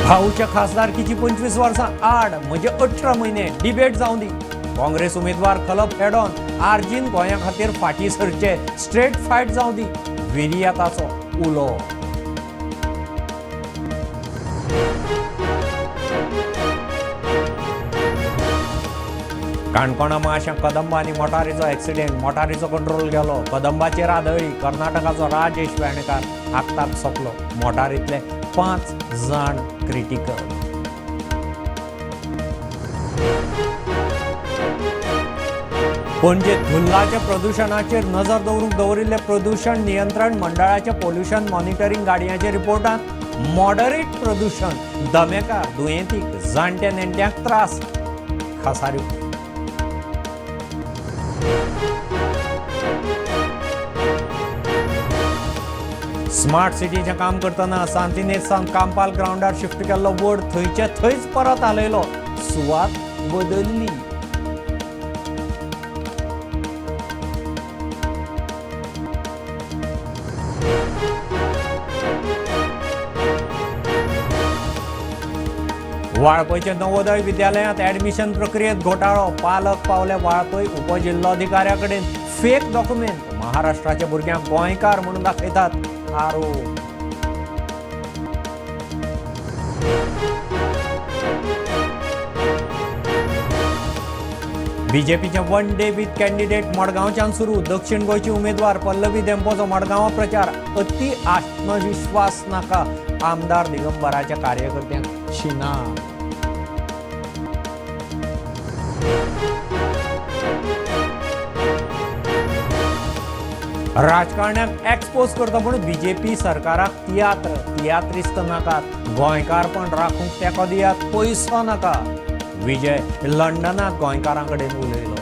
भाऊच्या खासदारकीची 25 वर्सां आड म्हणजे 18 महिने डिबेट जावं दी. काँग्रेस उमेदवार खलप हेड ऑन आर्जीन गोंया खातीर फाटी सरचे स्ट्रेट फायट जावं दी. विर्याताचो उलो. काणकोणा माश्या कदंबा आनी मोटारीचो एक्सिडेंट. मोटारीचो कंट्रोल गेलो. कदंबाचेर आदळ्ळी. कर्नाटकाचो राजेश वेर्णेकार आगताक सोंपलो. मोटारींतले 5 जाण क्रिटिकल. पणजे धुल्लाच्या प्रदूषणाचेर नजर दवरूंक दवरिल्ले प्रदूषण नियंत्रण मंडळाच्या पोल्युशन मॉनिटरिंग गाडयांच्या रिपोर्टांत मॉडरेट प्रदूषण दमेकार दुयेंतीक जाणट्या नेणट्यांक त्रास खासाऱ्यो. स्मार्ट सिटीचें काम करतना सांतिनेज कामपाल ग्राउंडार शिफ्ट केल्लो बोर्ड थंयचे थंयच परत आलयलो. सुवात बदलली. वाळपयच्या नवोदय विद्यालयांत ऍडमिशन प्रक्रियेत घोटाळो. पालक पावले वाळपय उपजिल्लोधिकाऱ्या कडेन फेक डॉक्युमेंट. महाराष्ट्राच्या भुरग्यांक गोंयकार म्हणून दाखयतात आरोप. बीजेपीचे वन डे विथ कॅन्डिडेट मडगांवच्यान सुरू. दक्षिण गोंयची उमेदवार पल्लवी धेंपोचो मडगांवां प्रचार. अति आत्मविश्वास नाका आमदार दिगंबराच्या कार्यकर्त्यांक शिनार. राजकारण्यांक एक्सपोज करता म्हणून बीजेपी सरकाराक तियात्रिस्त नाकात. गोंयकारपण राखूंक तेंको दियात. पयसो नाका. विजय लंडनात गोंयकारां कडेन उलयलो.